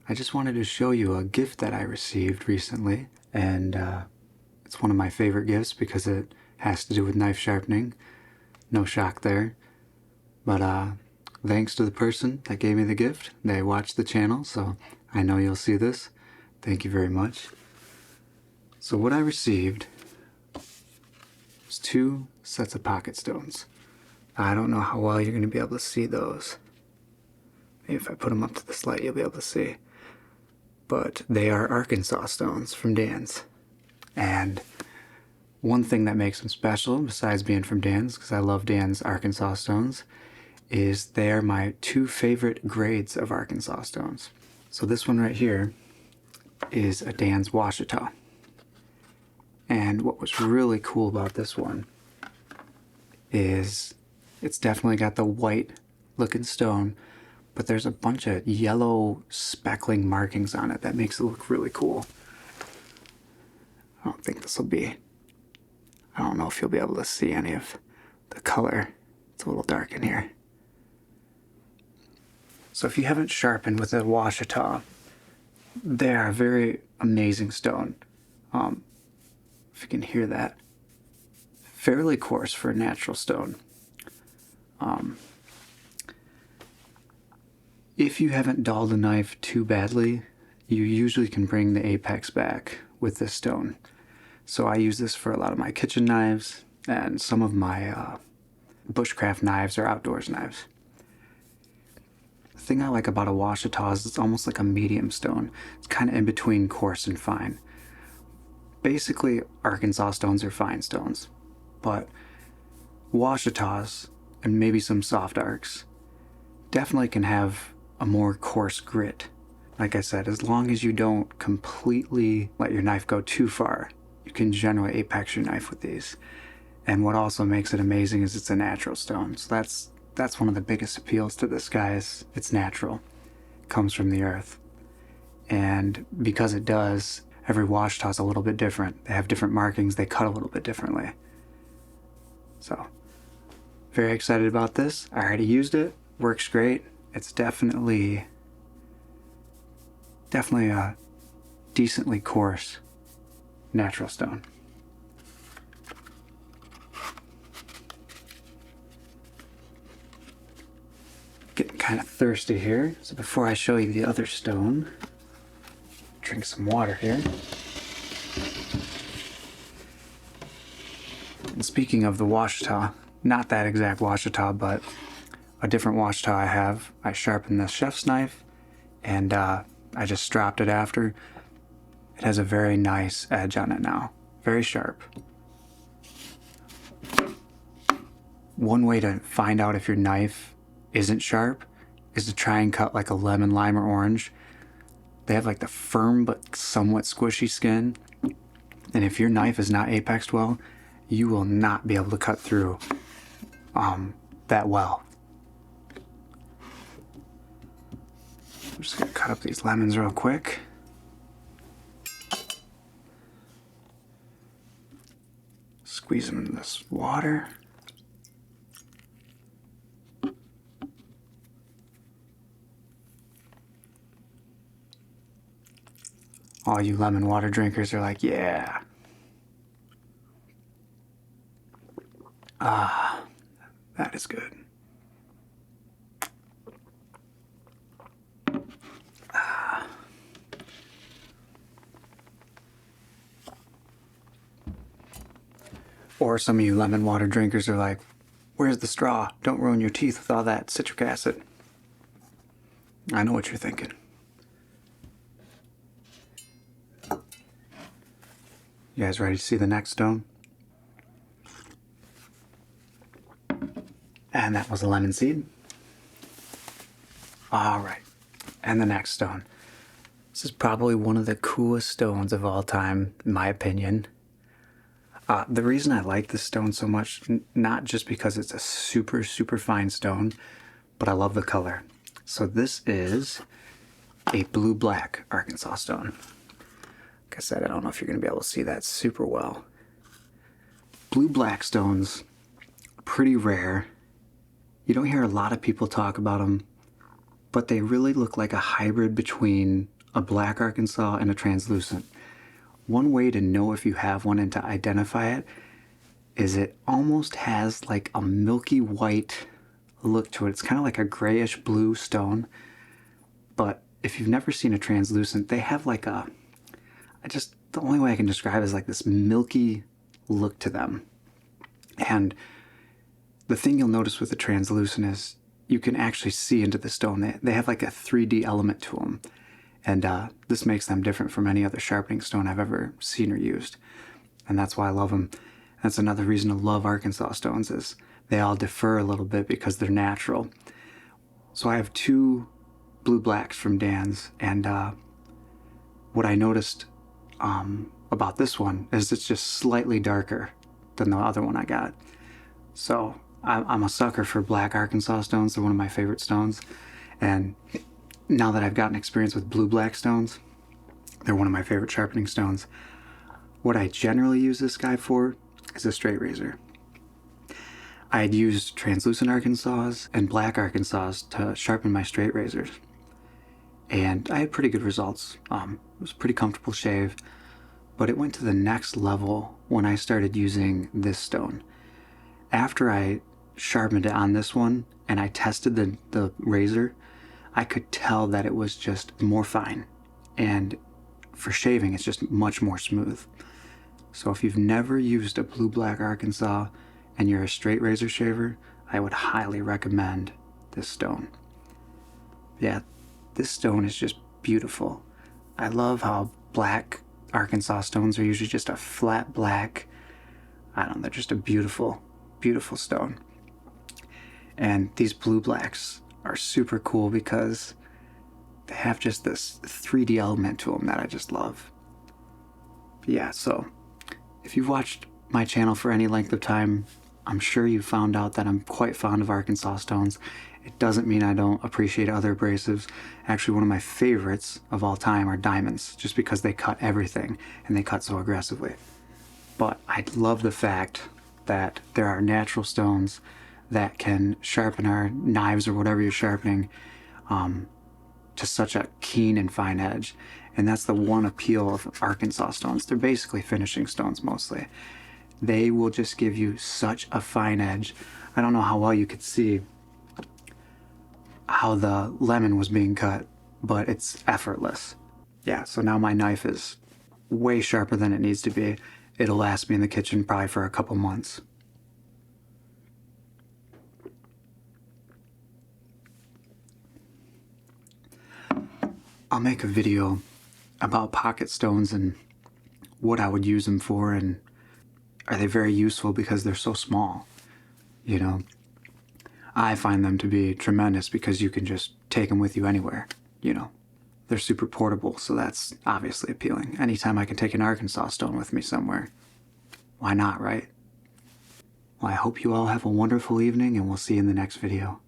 I just wanted to show you a gift that I received recently, and it's one of my favorite gifts because it has to do with knife sharpening. No shock there. But thanks to the person that gave me the gift. They watched the channel, so I know you'll see this. Thank you very much. So what I received was 2 sets of pocket stones. I don't know how well you're going to be able to see those. Maybe if I put them up to this light, you'll be able to see. But they are Arkansas stones from Dan's. And one thing that makes them special, besides being from Dan's, because I love Dan's Arkansas stones, is they are my 2 favorite grades of Arkansas stones. So this one right here is a Dan's Washita. And what was really cool about this one is it's definitely got the white looking stone, but there's a bunch of yellow speckling markings on it that makes it look really cool. I don't think this will be, I don't know if you'll be able to see any of the color. It's a little dark in here. So if you haven't sharpened with a Washita, they are a very amazing stone. If you can hear that. Fairly coarse for a natural stone. If you haven't dulled a knife too badly, you usually can bring the apex back with this stone. So I use this for a lot of my kitchen knives and some of my bushcraft knives or outdoors knives. The thing I like about a Washita is it's almost like a medium stone. It's kind of in between coarse and fine. Basically, Arkansas stones are fine stones, but Washitas and maybe some soft arcs definitely can have a more coarse grit. Like I said, as long as you don't completely let your knife go too far, you can generally apex your knife with these. And what also makes it amazing is it's a natural stone. So that's one of the biggest appeals to this guy is it's natural. It comes from the earth. And because it does, every Washita is a little bit different. They have different markings, they cut a little bit differently. So, very excited about this. I already used it, works great. It's definitely a decently coarse natural stone. Getting kind of thirsty here, so before I show you the other stone, drink some water here. And speaking of the Washita, not that exact Washita, but a different Washita I have. I sharpened the chef's knife, and I just stropped it after. It has a very nice edge on it now. Very sharp. One way to find out if your knife isn't sharp is to try and cut like a lemon, lime, or orange. They have like the firm but somewhat squishy skin. And if your knife is not apexed well, you will not be able to cut through that well. I'm just gonna cut up these lemons real quick. Squeeze them in this water. All you lemon water drinkers are like, yeah. Ah, that is good. Ah. Or some of you lemon water drinkers are like, where's the straw? Don't ruin your teeth with all that citric acid. I know what you're thinking. You guys ready to see the next stone? And that was a lemon seed. All right, and the next stone. This is probably one of the coolest stones of all time, in my opinion. The reason I like this stone so much, not just because it's a super, super fine stone, but I love the color. So this is a blue-black Arkansas stone. Like I said, I don't know if you're going to be able to see that super well. Blue-black stones, pretty rare. You don't hear a lot of people talk about them, but they really look like a hybrid between a black Arkansas and a translucent. One way to know if you have one and to identify it is it almost has like a milky white look to it. It's kind of like a grayish blue stone. But if you've never seen a translucent, they have like the only way I can describe it is like this milky look to them. And the thing you'll notice with the translucent is you can actually see into the stone. They have like a 3D element to them. And this makes them different from any other sharpening stone I've ever seen or used. And that's why I love them. That's another reason to love Arkansas stones is they all differ a little bit because they're natural. So I have two blue blacks from Dan's, and what I noticed about this one is it's just slightly darker than the other one I got. So I'm a sucker for black Arkansas stones. They're one of my favorite stones. And now that I've gotten experience with blue-black stones, they're one of my favorite sharpening stones. What I generally use this guy for is a straight razor. I had used translucent Arkansas and black Arkansas to sharpen my straight razors. And I had pretty good results. It was a pretty comfortable shave. But it went to the next level when I started using this stone. After I sharpened it on this one and I tested the razor, I could tell that it was just more fine. And for shaving, it's just much more smooth. So if you've never used a blue-black Arkansas and you're a straight razor shaver, I would highly recommend this stone. Yeah, this stone is just beautiful. I love how black Arkansas stones are usually just a flat black. I don't know, they're just a beautiful, beautiful stone. And these blue blacks are super cool because they have just this 3D element to them that I just love. But yeah, so if you've watched my channel for any length of time, I'm sure you've found out that I'm quite fond of Arkansas stones. It doesn't mean I don't appreciate other abrasives. Actually, one of my favorites of all time are diamonds, just because they cut everything and they cut so aggressively. But I love the fact that there are natural stones that can sharpen our knives or whatever you're sharpening to such a keen and fine edge. And that's the one appeal of Arkansas stones. They're basically finishing stones mostly. They will just give you such a fine edge. I don't know how well you could see how the lemon was being cut, but it's effortless. Yeah, so now my knife is way sharper than it needs to be. It'll last me in the kitchen probably for a couple months. I'll make a video about pocket stones and what I would use them for, and are they very useful because they're so small, you know? I find them to be tremendous because you can just take them with you anywhere, you know? They're super portable, so that's obviously appealing. Anytime I can take an Arkansas stone with me somewhere, why not, right? Well, I hope you all have a wonderful evening, and we'll see you in the next video.